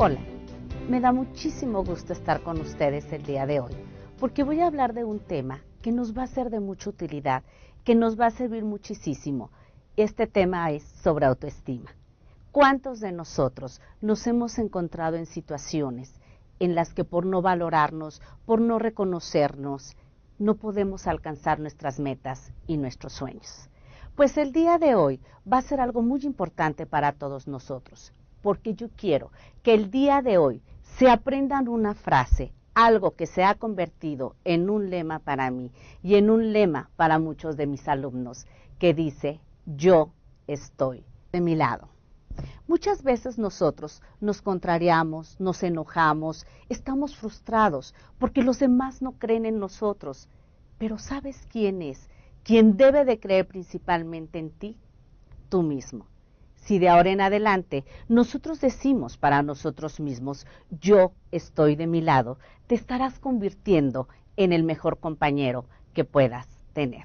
Hola, me da muchísimo gusto estar con ustedes el día de hoy, porque voy a hablar de un tema que nos va a ser de mucha utilidad, que nos va a servir muchísimo. Este tema es sobre autoestima. ¿Cuántos de nosotros nos hemos encontrado en situaciones en las que por no valorarnos, por no reconocernos, no podemos alcanzar nuestras metas y nuestros sueños? Pues el día de hoy va a ser algo muy importante para todos nosotros, porque yo quiero que el día de hoy se aprendan una frase, algo que se ha convertido en un lema para mí y en un lema para muchos de mis alumnos, que dice: yo estoy de mi lado. Muchas veces nosotros nos contrariamos, nos enojamos, estamos frustrados porque los demás no creen en nosotros. Pero ¿sabes quién es? ¿Quién debe de creer principalmente en ti? Tú mismo. Si de ahora en adelante nosotros decimos para nosotros mismos: yo estoy de mi lado, te estarás convirtiendo en el mejor compañero que puedas tener.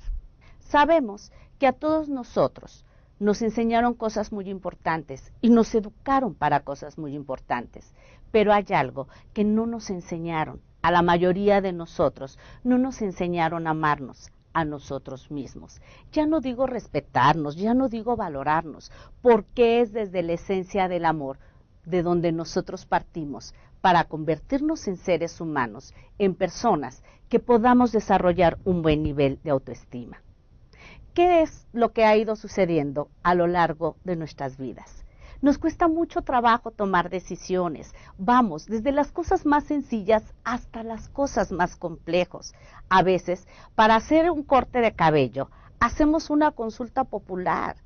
Sabemos que a todos nosotros nos enseñaron cosas muy importantes y nos educaron para cosas muy importantes, pero hay algo que no nos enseñaron. A la mayoría de nosotros no nos enseñaron a amarnos a nosotros mismos. Ya no digo respetarnos, ya no digo valorarnos, porque es desde la esencia del amor de donde nosotros partimos para convertirnos en seres humanos, en personas que podamos desarrollar un buen nivel de autoestima. ¿Qué es lo que ha ido sucediendo a lo largo de nuestras vidas? Nos cuesta mucho trabajo tomar decisiones. Vamos desde las cosas más sencillas hasta las cosas más complejas. A veces, para hacer un corte de cabello, hacemos una consulta popular.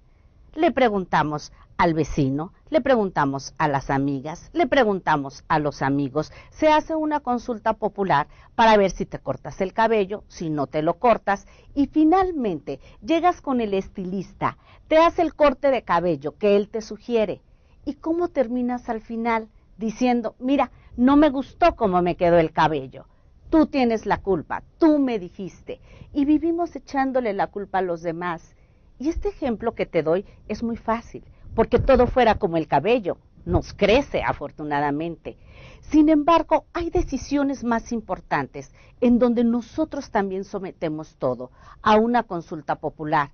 Le preguntamos al vecino, le preguntamos a las amigas, le preguntamos a los amigos. Se hace una consulta popular para ver si te cortas el cabello, si no te lo cortas, y finalmente llegas con el estilista, te hace el corte de cabello que él te sugiere. ¿Y cómo terminas al final? Diciendo: mira, no me gustó cómo me quedó el cabello. Tú tienes la culpa, tú me dijiste. Y vivimos echándole la culpa a los demás. Y este ejemplo que te doy es muy fácil, porque todo fuera como el cabello, nos crece afortunadamente. Sin embargo, hay decisiones más importantes en donde nosotros también sometemos todo a una consulta popular.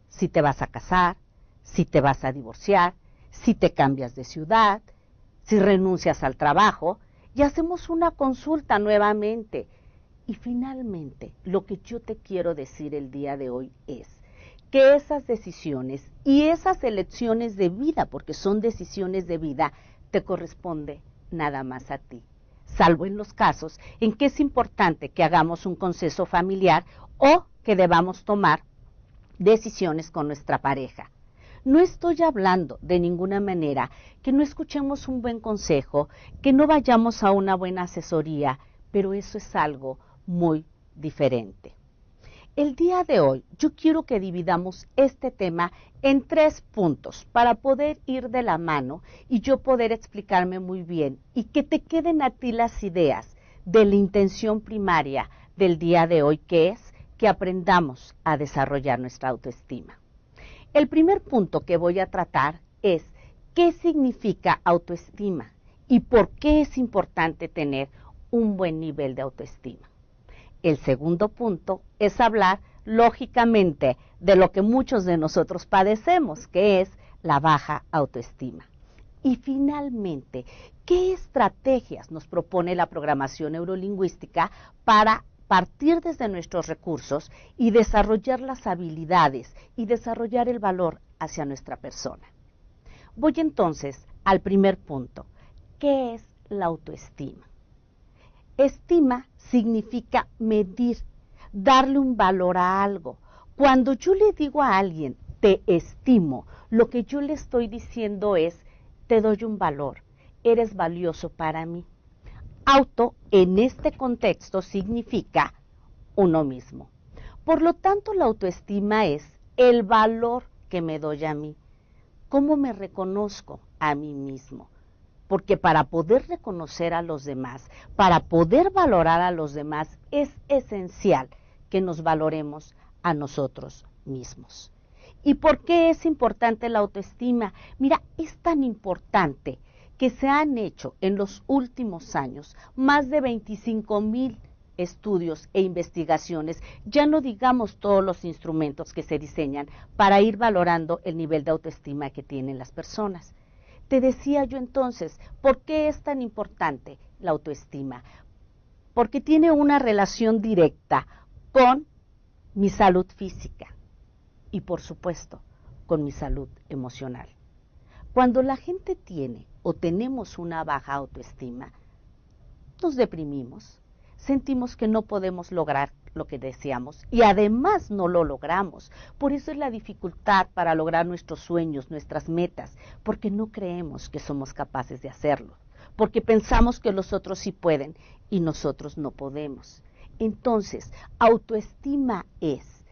Si te vas a casar, si te vas a divorciar, si te cambias de ciudad, si renuncias al trabajo, y hacemos una consulta nuevamente. Y finalmente, lo que yo te quiero decir el día de hoy es que esas decisiones y esas elecciones de vida, porque son decisiones de vida, te corresponde nada más a ti, salvo en los casos en que es importante que hagamos un consenso familiar o que debamos tomar decisiones con nuestra pareja. No estoy hablando de ninguna manera que no escuchemos un buen consejo, que no vayamos a una buena asesoría, pero eso es algo muy diferente. El día de hoy yo quiero que dividamos este tema en 3 puntos para poder ir de la mano y yo poder explicarme muy bien y que te queden a ti las ideas de la intención primaria del día de hoy, que es que aprendamos a desarrollar nuestra autoestima. El primer punto que voy a tratar es qué significa autoestima y por qué es importante tener un buen nivel de autoestima. El segundo punto es hablar, lógicamente, de lo que muchos de nosotros padecemos, que es la baja autoestima. Y finalmente, ¿qué estrategias nos propone la programación neurolingüística para partir desde nuestros recursos y desarrollar las habilidades y desarrollar el valor hacia nuestra persona? Voy entonces al primer punto. ¿Qué es la autoestima? Estima significa medir, darle un valor a algo. Cuando yo le digo a alguien te estimo, lo que yo le estoy diciendo es: te doy un valor, eres valioso para mí. Auto en este contexto significa uno mismo. Por lo tanto, la autoestima es el valor que me doy a mí, cómo me reconozco a mí mismo. Porque para poder reconocer a los demás, para poder valorar a los demás, es esencial que nos valoremos a nosotros mismos. ¿Y por qué es importante la autoestima? Mira, es tan importante que se han hecho en los últimos años más de 25,000 estudios e investigaciones, ya no digamos todos los instrumentos que se diseñan para ir valorando el nivel de autoestima que tienen las personas. Te decía yo entonces, ¿por qué es tan importante la autoestima? Porque tiene una relación directa con mi salud física y, por supuesto, con mi salud emocional. Cuando la gente tiene o tenemos una baja autoestima, nos deprimimos, sentimos que no podemos lograr lo que deseamos y además no lo logramos. Por eso es la dificultad para lograr nuestros sueños, nuestras metas, porque no creemos que somos capaces de hacerlo, porque pensamos que los otros sí pueden y nosotros no podemos. Entonces, autoestima es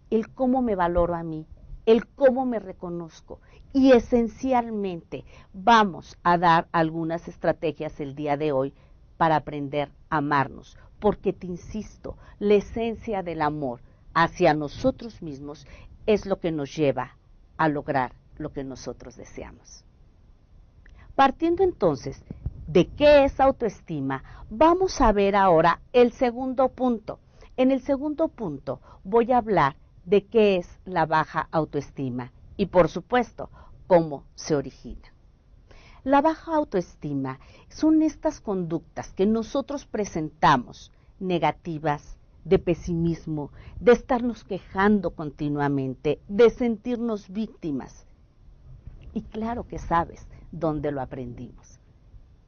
el cómo me valoro a mí, el cómo me reconozco, y esencialmente vamos a dar algunas estrategias el día de hoy para aprender a amarnos, porque te insisto, la esencia del amor hacia nosotros mismos es lo que nos lleva a lograr lo que nosotros deseamos. Partiendo entonces de qué es autoestima, vamos a ver ahora el segundo punto. En el segundo punto voy a hablar de qué es la baja autoestima y, por supuesto, cómo se origina. La baja autoestima son estas conductas que nosotros presentamos, negativas, de pesimismo, de estarnos quejando continuamente, de sentirnos víctimas. Y claro que sabes dónde lo aprendimos.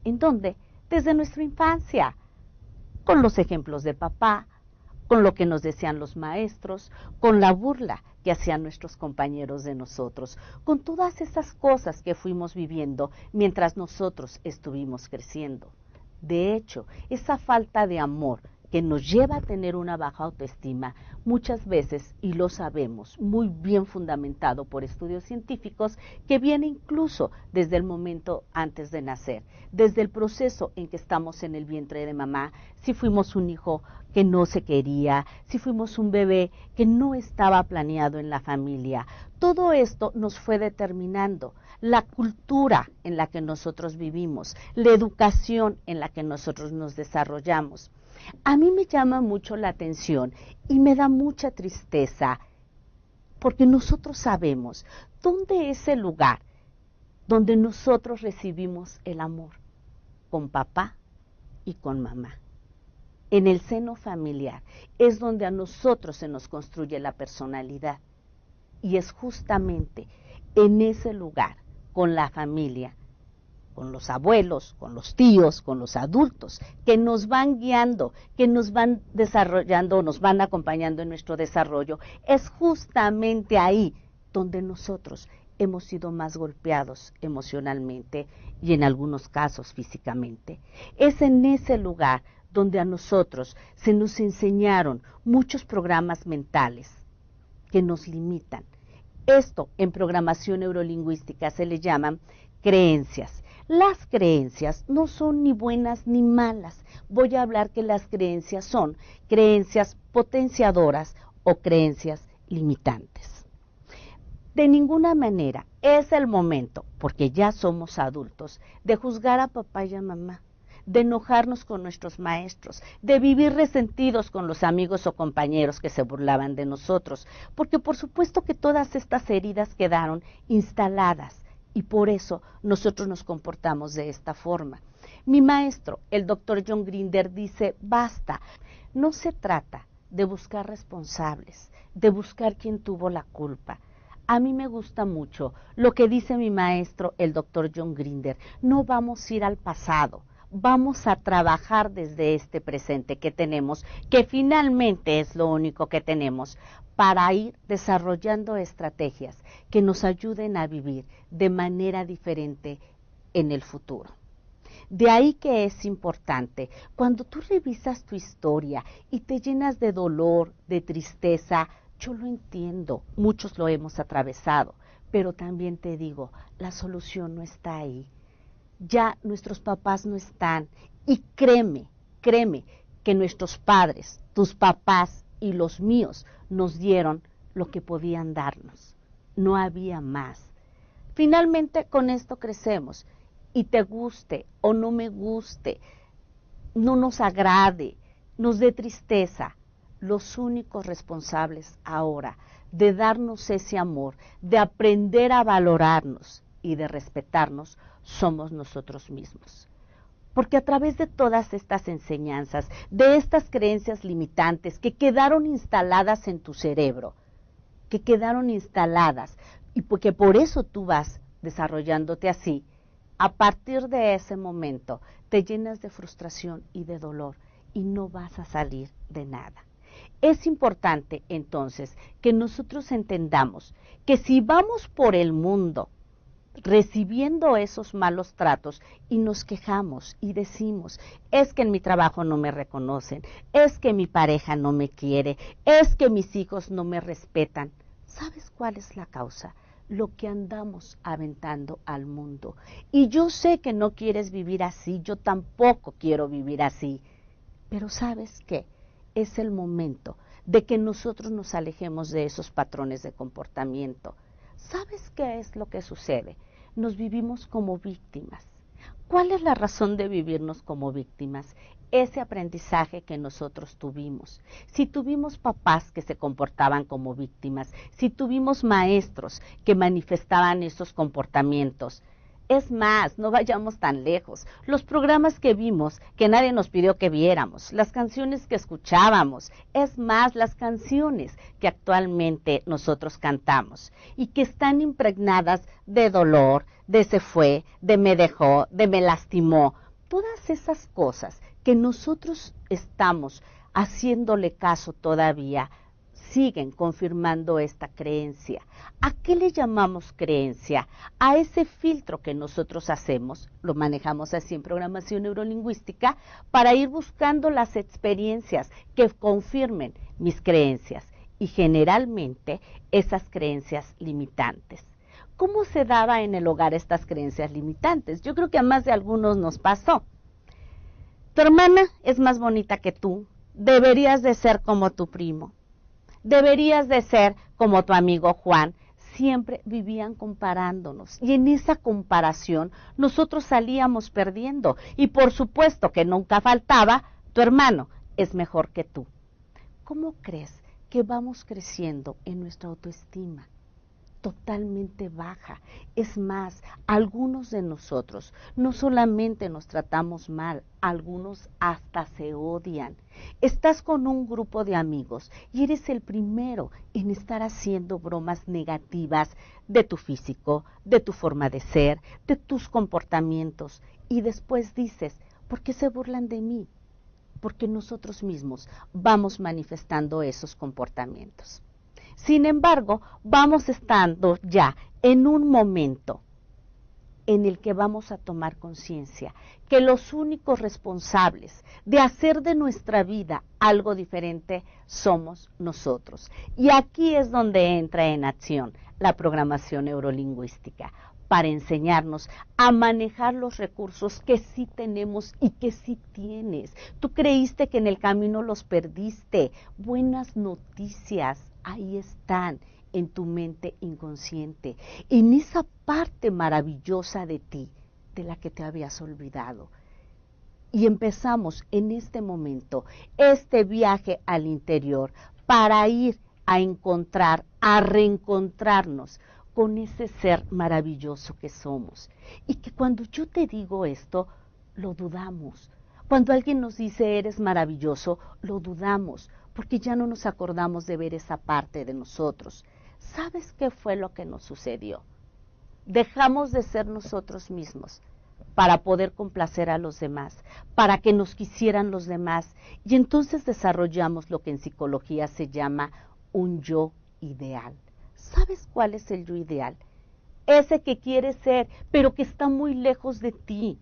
¿En dónde? Desde nuestra infancia, con los ejemplos de papá, con lo que nos decían los maestros, con la burla que hacían nuestros compañeros de nosotros, con todas esas cosas que fuimos viviendo mientras nosotros estuvimos creciendo. De hecho, esa falta de amor que nos lleva a tener una baja autoestima, muchas veces, y lo sabemos, muy bien fundamentado por estudios científicos, que viene incluso desde el momento antes de nacer, desde el proceso en que estamos en el vientre de mamá, si fuimos un hijo que no se quería, si fuimos un bebé que no estaba planeado en la familia. Todo esto nos fue determinando la cultura en la que nosotros vivimos, la educación en la que nosotros nos desarrollamos. A mí me llama mucho la atención y me da mucha tristeza porque nosotros sabemos dónde es el lugar donde nosotros recibimos el amor, con papá y con mamá. En el seno familiar es donde a nosotros se nos construye la personalidad y es justamente en ese lugar, con la familia, con los abuelos, con los tíos, con los adultos, que nos van guiando, que nos van desarrollando, nos van acompañando en nuestro desarrollo, es justamente ahí donde nosotros hemos sido más golpeados emocionalmente y en algunos casos físicamente. Es en ese lugar donde a nosotros se nos enseñaron muchos programas mentales que nos limitan. Esto en programación neurolingüística se le llaman creencias. Las creencias no son ni buenas ni malas. Voy a hablar que las creencias son creencias potenciadoras o creencias limitantes. De ninguna manera es el momento, porque ya somos adultos, de juzgar a papá y a mamá, de enojarnos con nuestros maestros, de vivir resentidos con los amigos o compañeros que se burlaban de nosotros, porque por supuesto que todas estas heridas quedaron instaladas y por eso nosotros nos comportamos de esta forma. Mi maestro, el doctor John Grinder, dice, basta, no se trata de buscar responsables, de buscar quién tuvo la culpa. A mí me gusta mucho lo que dice mi maestro, el doctor John Grinder, no vamos a ir al pasado, vamos a trabajar desde este presente que tenemos, que finalmente es lo único que tenemos, para ir desarrollando estrategias que nos ayuden a vivir de manera diferente en el futuro. De ahí que es importante, cuando tú revisas tu historia y te llenas de dolor, de tristeza, yo lo entiendo, muchos lo hemos atravesado, pero también te digo, la solución no está ahí. Ya nuestros papás no están y créeme que nuestros padres, tus papás y los míos nos dieron lo que podían darnos. No había más. Finalmente con esto crecemos y te guste o no me guste, no nos agrade, nos dé tristeza, los únicos responsables ahora de darnos ese amor, de aprender a valorarnos y de respetarnos, somos nosotros mismos. Porque a través de todas estas enseñanzas, de estas creencias limitantes que quedaron instaladas en tu cerebro, que quedaron instaladas, y porque por eso tú vas desarrollándote así, a partir de ese momento te llenas de frustración y de dolor y no vas a salir de nada. Es importante entonces que nosotros entendamos que si vamos por el mundo recibiendo esos malos tratos y nos quejamos y decimos, es que en mi trabajo no me reconocen, es que mi pareja no me quiere, es que mis hijos no me respetan, ¿sabes cuál es la causa? Lo que andamos aventando al mundo. Y yo sé que no quieres vivir así, yo tampoco quiero vivir así, pero ¿sabes qué? Es el momento de que nosotros nos alejemos de esos patrones de comportamiento. ¿Sabes qué es lo que sucede? Nos vivimos como víctimas. ¿Cuál es la razón de vivirnos como víctimas? Ese aprendizaje que nosotros tuvimos. Si tuvimos papás que se comportaban como víctimas, si tuvimos maestros que manifestaban esos comportamientos, es más, no vayamos tan lejos. Los programas que vimos, que nadie nos pidió que viéramos, las canciones que escuchábamos, es más, las canciones que actualmente nosotros cantamos y que están impregnadas de dolor, de se fue, de me dejó, de me lastimó. Todas esas cosas que nosotros estamos haciéndole caso todavía, siguen confirmando esta creencia. ¿A qué le llamamos creencia? A ese filtro que nosotros hacemos, lo manejamos así en programación neurolingüística, para ir buscando las experiencias que confirmen mis creencias y generalmente esas creencias limitantes. ¿Cómo se daba en el hogar estas creencias limitantes? Yo creo que a más de algunos nos pasó. Tu hermana es más bonita que tú, deberías de ser como tu primo. Deberías de ser como tu amigo Juan. Siempre vivían comparándonos y en esa comparación nosotros salíamos perdiendo. Y por supuesto que nunca faltaba, tu hermano es mejor que tú. ¿Cómo crees que vamos creciendo en nuestra autoestima? Totalmente baja. Es más, algunos de nosotros no solamente nos tratamos mal, algunos hasta se odian. Estás con un grupo de amigos y eres el primero en estar haciendo bromas negativas de tu físico, de tu forma de ser, de tus comportamientos y después dices, ¿por qué se burlan de mí? Porque nosotros mismos vamos manifestando esos comportamientos. Sin embargo, vamos estando ya en un momento en el que vamos a tomar conciencia que los únicos responsables de hacer de nuestra vida algo diferente somos nosotros. Y aquí es donde entra en acción la programación neurolingüística, para enseñarnos a manejar los recursos que sí tenemos y que sí tienes. Tú creíste que en el camino los perdiste. Buenas noticias, ahí están, en tu mente inconsciente, en esa parte maravillosa de ti, de la que te habías olvidado. Y empezamos en este momento, este viaje al interior, para ir a encontrar, a reencontrarnos con ese ser maravilloso que somos. Y que cuando yo te digo esto, lo dudamos. Cuando alguien nos dice eres maravilloso, lo dudamos, porque ya no nos acordamos de ver esa parte de nosotros. ¿Sabes qué fue lo que nos sucedió? Dejamos de ser nosotros mismos para poder complacer a los demás, para que nos quisieran los demás, y entonces desarrollamos lo que en psicología se llama un yo ideal. ¿Sabes cuál es el yo ideal? Ese que quieres ser, pero que está muy lejos de ti.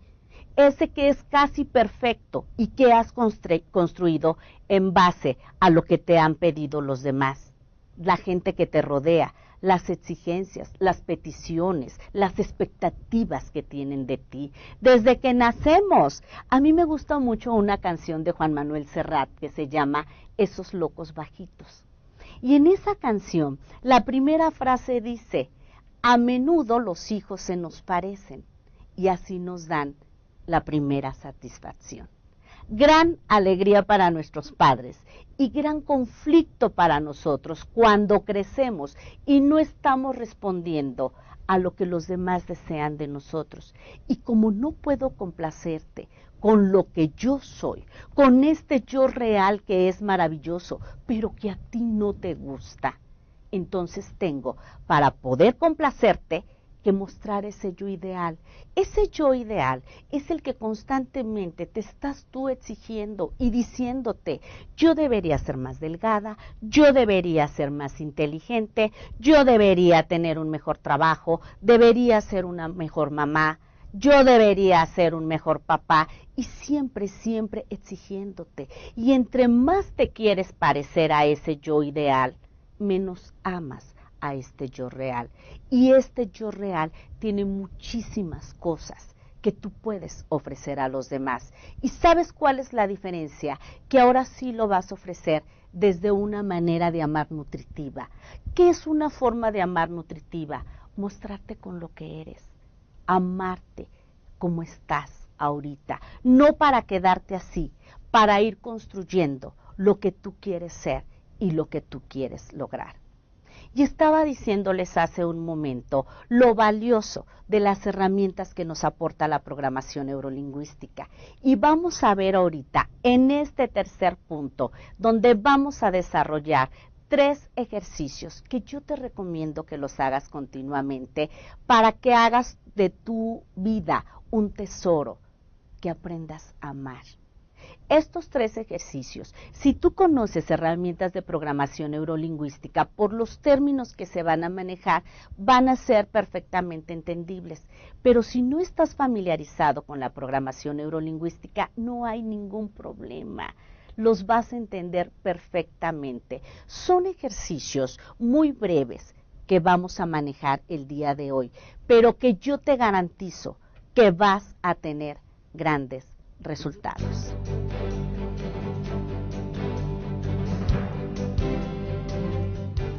Ese que es casi perfecto y que has construido en base a lo que te han pedido los demás, la gente que te rodea, las exigencias, las peticiones, las expectativas que tienen de ti. Desde que nacemos, a mí me gusta mucho una canción de Juan Manuel Serrat que se llama Esos locos bajitos. Y en esa canción, la primera frase dice, a menudo los hijos se nos parecen. y así nos dan la primera satisfacción. Gran alegría para nuestros padres y gran conflicto para nosotros cuando crecemos y no estamos respondiendo a lo que los demás desean de nosotros. Y como no puedo complacerte con lo que yo soy, con este yo real que es maravilloso, pero que a ti no te gusta, entonces tengo, para poder complacerte, que mostrar ese yo ideal. Ese yo ideal es el que constantemente te estás tú exigiendo y diciéndote, yo debería ser más delgada, yo debería ser más inteligente, yo debería tener un mejor trabajo, debería ser una mejor mamá, yo debería ser un mejor papá, y siempre, siempre exigiéndote. Y entre más te quieres parecer a ese yo ideal, menos amas a este yo real. Y este yo real tiene muchísimas cosas que tú puedes ofrecer a los demás. ¿Y sabes cuál es la diferencia? Que ahora sí lo vas a ofrecer desde una manera de amar nutritiva. ¿Qué es una forma de amar nutritiva? Mostrarte con lo que eres, amarte como estás ahorita, no para quedarte así, para ir construyendo lo que tú quieres ser y lo que tú quieres lograr. Y estaba diciéndoles hace un momento lo valioso de las herramientas que nos aporta la programación neurolingüística. Y vamos a ver ahorita en este tercer punto, donde vamos a desarrollar 3 ejercicios que yo te recomiendo que los hagas continuamente para que hagas de tu vida un tesoro, que aprendas a amar. Estos 3 ejercicios, si tú conoces herramientas de programación neurolingüística, por los términos que se van a manejar, van a ser perfectamente entendibles. Pero si no estás familiarizado con la programación neurolingüística, no hay ningún problema. Los vas a entender perfectamente. Son ejercicios muy breves que vamos a manejar el día de hoy, pero que yo te garantizo que vas a tener grandes resultados.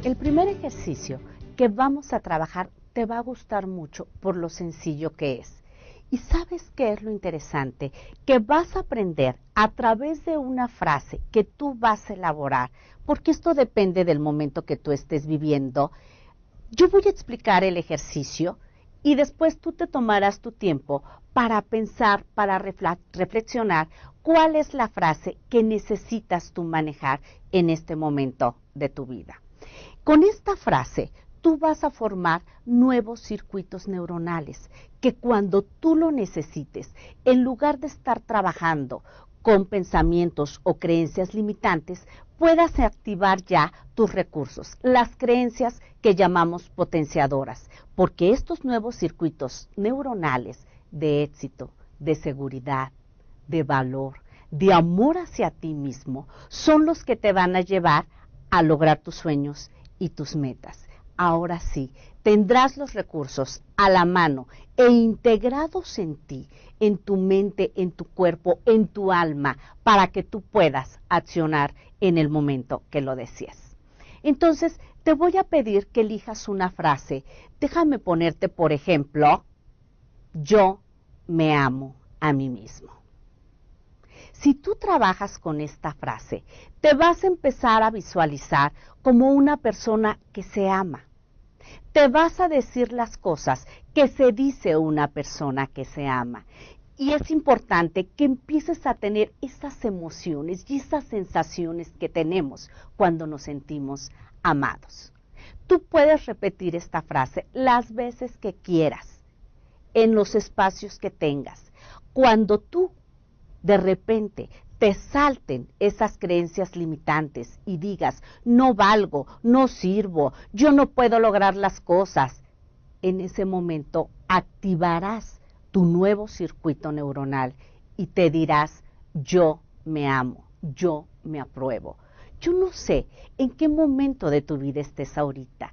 El primer ejercicio que vamos a trabajar te va a gustar mucho por lo sencillo que es. ¿Y sabes qué es lo interesante? Que vas a aprender a través de una frase que tú vas a elaborar, porque esto depende del momento que tú estés viviendo. Yo voy a explicar el ejercicio y después tú te tomarás tu tiempo para pensar, para reflexionar cuál es la frase que necesitas tú manejar en este momento de tu vida. Con esta frase, tú vas a formar nuevos circuitos neuronales que cuando tú lo necesites, en lugar de estar trabajando con pensamientos o creencias limitantes, puedas activar ya tus recursos, las creencias que llamamos potenciadoras, porque estos nuevos circuitos neuronales de éxito, de seguridad, de valor, de amor hacia ti mismo, son los que te van a llevar a lograr tus sueños y tus metas. Ahora sí, tendrás los recursos a la mano e integrados en ti, en tu mente, en tu cuerpo, en tu alma, para que tú puedas accionar en el momento que lo desees. Entonces, te voy a pedir que elijas una frase. Déjame ponerte, por ejemplo, yo me amo a mí mismo. Si tú trabajas con esta frase, te vas a empezar a visualizar como una persona que se ama. Te vas a decir las cosas que se dice una persona que se ama. Y es importante que empieces a tener esas emociones y esas sensaciones que tenemos cuando nos sentimos amados. Tú puedes repetir esta frase las veces que quieras, en los espacios que tengas. Cuando tú de repente te salten esas creencias limitantes y digas, no valgo, no sirvo, yo no puedo lograr las cosas, en ese momento activarás tu nuevo circuito neuronal y te dirás, yo me amo, yo me apruebo. Yo no sé en qué momento de tu vida estés ahorita.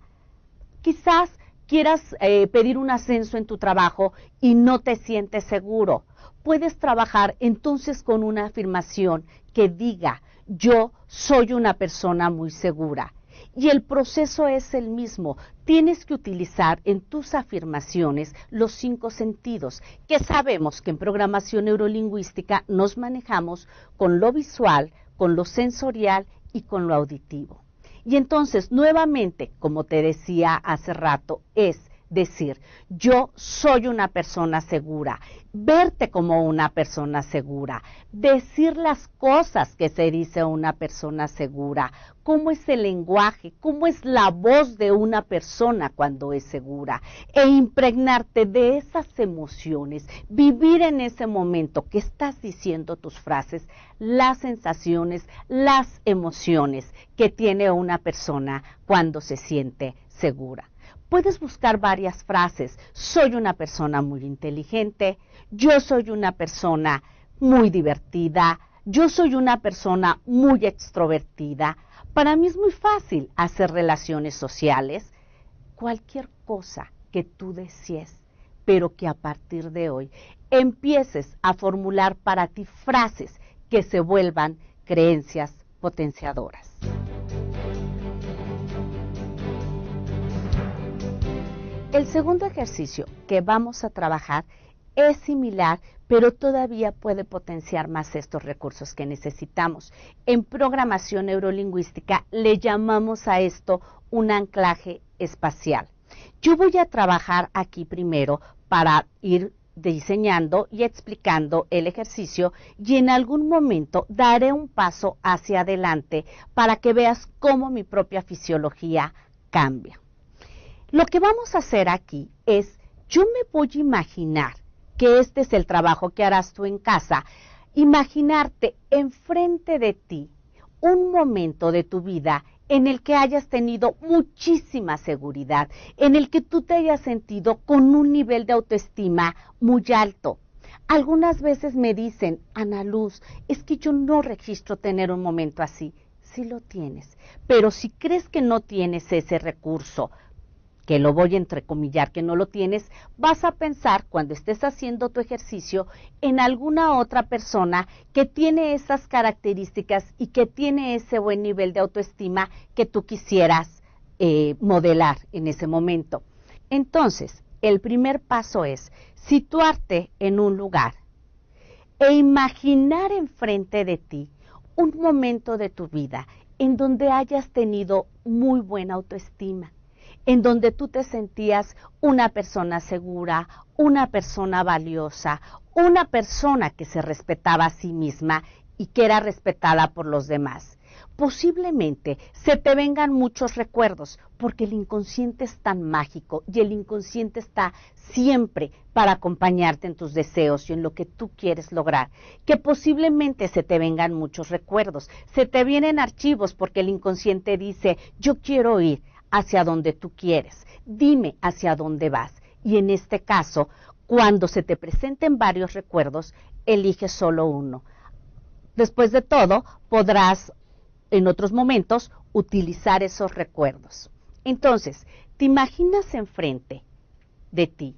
Quizás quieras pedir un ascenso en tu trabajo y no te sientes seguro. Puedes trabajar entonces con una afirmación que diga, yo soy una persona muy segura. Y el proceso es el mismo. Tienes que utilizar en tus afirmaciones los 5 sentidos, que sabemos que en programación neurolingüística nos manejamos con lo visual, con lo sensorial y con lo auditivo. Y entonces, nuevamente, como te decía hace rato, es decir, yo soy una persona segura, verte como una persona segura, decir las cosas que se dice una persona segura, cómo es el lenguaje, cómo es la voz de una persona cuando es segura, e impregnarte de esas emociones, vivir en ese momento que estás diciendo tus frases, las sensaciones, las emociones que tiene una persona cuando se siente segura. Puedes buscar varias frases. Soy una persona muy inteligente, yo soy una persona muy divertida, yo soy una persona muy extrovertida. Para mí es muy fácil hacer relaciones sociales. Cualquier cosa que tú desees, pero que a partir de hoy empieces a formular para ti frases que se vuelvan creencias potenciadoras. El segundo ejercicio que vamos a trabajar es similar, pero todavía puede potenciar más estos recursos que necesitamos. En programación neurolingüística le llamamos a esto un anclaje espacial. Yo voy a trabajar aquí primero para ir diseñando y explicando el ejercicio y en algún momento daré un paso hacia adelante para que veas cómo mi propia fisiología cambia. Lo que vamos a hacer aquí es, yo me voy a imaginar que este es el trabajo que harás tú en casa, imaginarte enfrente de ti un momento de tu vida en el que hayas tenido muchísima seguridad, en el que tú te hayas sentido con un nivel de autoestima muy alto. Algunas veces me dicen, Ana Luz, es que yo no registro tener un momento así. Sí lo tienes, pero si crees que no tienes ese recurso, que lo voy a entrecomillar, que no lo tienes, vas a pensar cuando estés haciendo tu ejercicio en alguna otra persona que tiene esas características y que tiene ese buen nivel de autoestima que tú quisieras modelar en ese momento. Entonces, el primer paso es situarte en un lugar e imaginar enfrente de ti un momento de tu vida en donde hayas tenido muy buena autoestima, en donde tú te sentías una persona segura, una persona valiosa, una persona que se respetaba a sí misma y que era respetada por los demás. Posiblemente se te vengan muchos recuerdos, porque el inconsciente es tan mágico y el inconsciente está siempre para acompañarte en tus deseos y en lo que tú quieres lograr, que posiblemente se te vengan muchos recuerdos, se te vienen archivos porque el inconsciente dice, yo quiero ir hacia donde tú quieres, dime hacia dónde vas. Y en este caso, cuando se te presenten varios recuerdos, elige solo uno. Después de todo, podrás en otros momentos utilizar esos recuerdos. Entonces, te imaginas enfrente de ti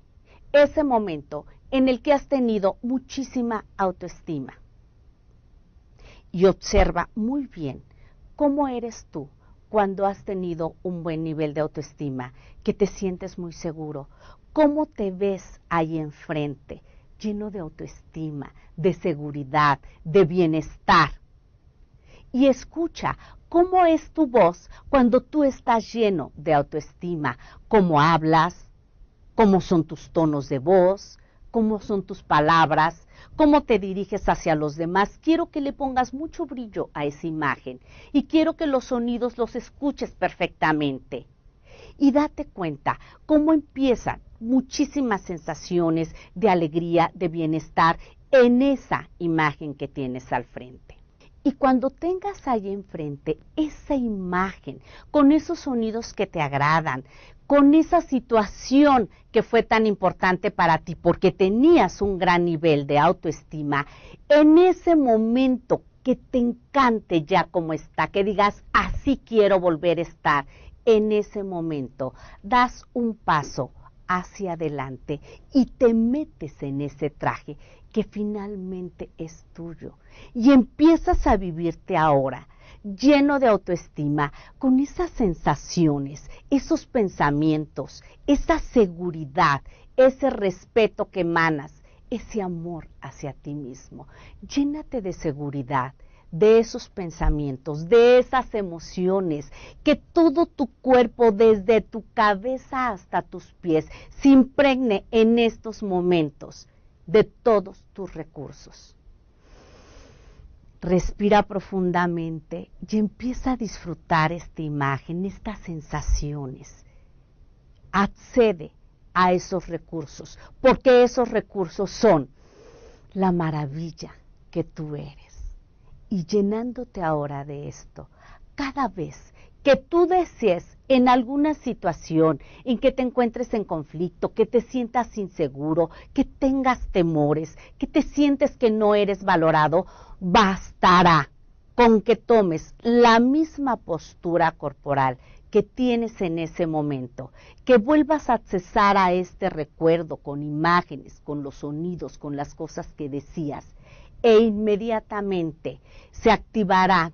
ese momento en el que has tenido muchísima autoestima y observa muy bien cómo eres tú cuando has tenido un buen nivel de autoestima, que te sientes muy seguro. ¿Cómo te ves ahí enfrente? Lleno de autoestima, de seguridad, de bienestar. Y escucha cómo es tu voz cuando tú estás lleno de autoestima, cómo hablas, cómo son tus tonos de voz, cómo son tus palabras, cómo te diriges hacia los demás. Quiero que le pongas mucho brillo a esa imagen y quiero que los sonidos los escuches perfectamente. Y date cuenta cómo empiezan muchísimas sensaciones de alegría, de bienestar en esa imagen que tienes al frente. Y cuando tengas ahí enfrente esa imagen, con esos sonidos que te agradan, con esa situación que fue tan importante para ti porque tenías un gran nivel de autoestima, en ese momento que te encante ya como está, que digas, así quiero volver a estar, en ese momento das un paso hacia adelante y te metes en ese traje que finalmente es tuyo y empiezas a vivirte ahora. lleno de autoestima, con esas sensaciones, esos pensamientos, esa seguridad, ese respeto que emanas, ese amor hacia ti mismo. Llénate de seguridad, de esos pensamientos, de esas emociones, que todo tu cuerpo, desde tu cabeza hasta tus pies, se impregne en estos momentos de todos tus recursos. Respira profundamente y empieza a disfrutar esta imagen, estas sensaciones. Accede a esos recursos, porque esos recursos son la maravilla que tú eres. Y llenándote ahora de esto, cada vez que tú desees en alguna situación en que te encuentres en conflicto, que te sientas inseguro, que tengas temores, que te sientes que no eres valorado, bastará con que tomes la misma postura corporal que tienes en ese momento, que vuelvas a accesar a este recuerdo con imágenes, con los sonidos, con las cosas que decías, e inmediatamente se activará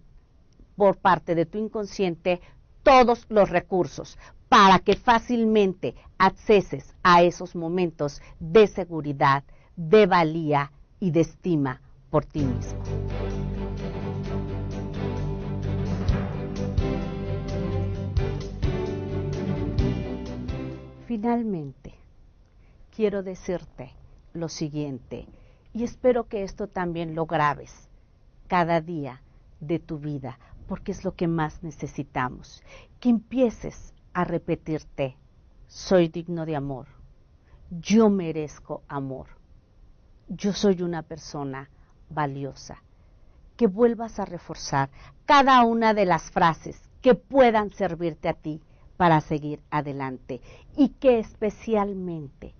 por parte de tu inconsciente todos los recursos para que fácilmente acceses a esos momentos de seguridad, de valía y de estima por ti mismo. Finalmente, quiero decirte lo siguiente, y espero que esto también lo grabes cada día de tu vida, porque es lo que más necesitamos, que empieces a repetirte: soy digno de amor, yo merezco amor, yo soy una persona valiosa. Que vuelvas a reforzar cada una de las frases que puedan servirte a ti para seguir adelante, y que especialmente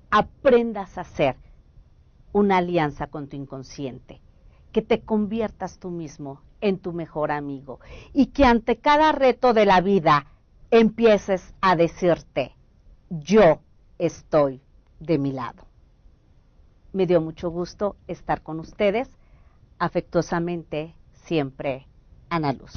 aprendas a hacer una alianza con tu inconsciente, que te conviertas tú mismo en tu mejor amigo, y que ante cada reto de la vida empieces a decirte: yo estoy de mi lado. Me dio mucho gusto estar con ustedes. Afectuosamente, siempre, Ana Luz.